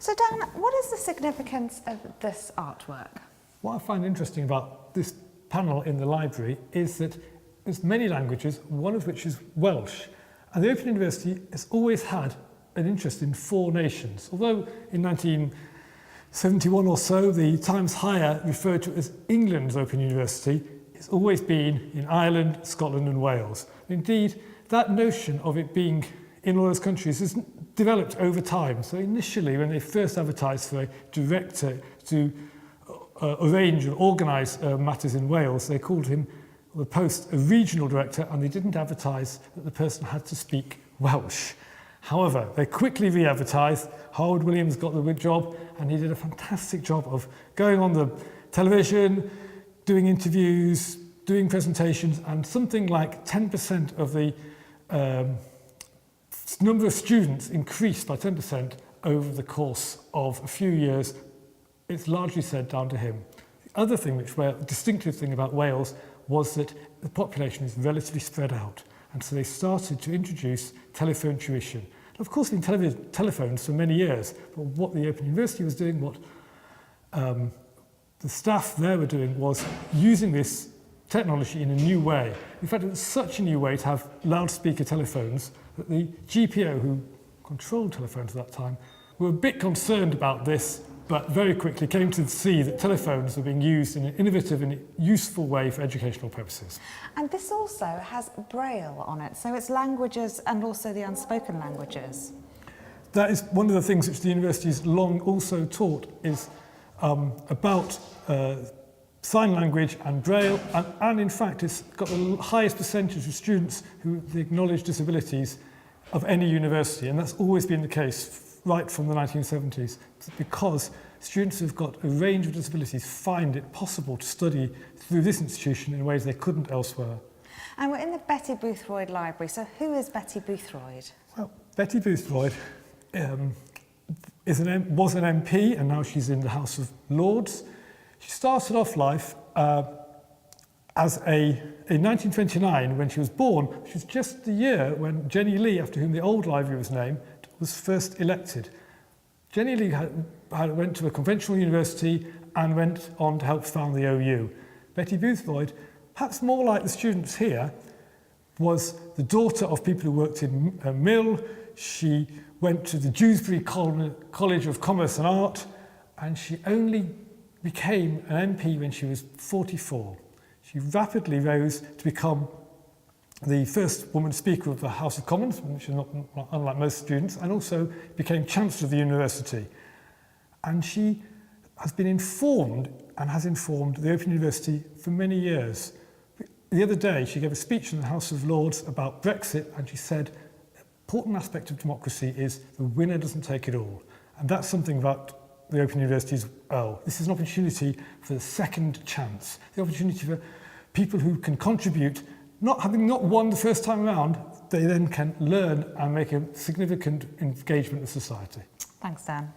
So Dan, what is the significance of this artwork? What I find interesting about this panel in the library is that there's many languages, one of which is Welsh. And the Open University has always had an interest in 4 nations. Although in 1971 or so, the Times Higher referred to it as England's Open University, it's always been in Ireland, Scotland and Wales. Indeed, that notion of it being in all those countries has developed over time. So initially, when they first advertised for a director to arrange and organise matters in Wales, they called him, the post, a regional director, and they didn't advertise that the person had to speak Welsh. However, they quickly re-advertised. Howard Williams got the job, and he did a fantastic job of going on the television, doing interviews, doing presentations, and something like 10% of the number of students increased by 10% over the course of a few years. It's largely said down to him. The other thing, the distinctive thing about Wales, was that the population is relatively spread out. And so they started to introduce telephone tuition. Of course, there have been telephones for many years, but what the Open University was doing, what the staff there were doing, was using this technology in a new way. In fact, it was such a new way to have loudspeaker telephones that the GPO, who controlled telephones at that time, were a bit concerned about this, but very quickly came to see that telephones were being used in an innovative and useful way for educational purposes. And this also has Braille on it, so it's languages and also the unspoken languages. That is one of the things which the university has long also taught, is about sign language and Braille, and in fact it's got the highest percentage of students who acknowledge disabilities of any university, and that's always been the case right from the 1970s, because students who've got a range of disabilities find it possible to study through this institution in ways they couldn't elsewhere. And we're in the Betty Boothroyd Library, so who is Betty Boothroyd? Well, Betty Boothroyd was an MP, and now she's in the House of Lords. She started off life in 1929, when she was born, which was just the year when Jenny Lee, after whom the old library was named, was first elected. Jenny Lee went to a conventional university and went on to help found the OU. Betty Boothroyd, perhaps more like the students here, was the daughter of people who worked in a mill. She went to the Dewsbury College of Commerce and Art, and she only became an MP when she was 44. She rapidly rose to become the first woman Speaker of the House of Commons, which is not unlike most students, and also became Chancellor of the University. And she has been informed and has informed the Open University for many years. The other day, she gave a speech in the House of Lords about Brexit, and she said, an important aspect of democracy is the winner doesn't take it all. And that's something about the Open University as well. This is an opportunity for the second chance, the opportunity for people who can contribute. Having not won the first time around, they then can learn and make a significant engagement with society. Thanks, Dan.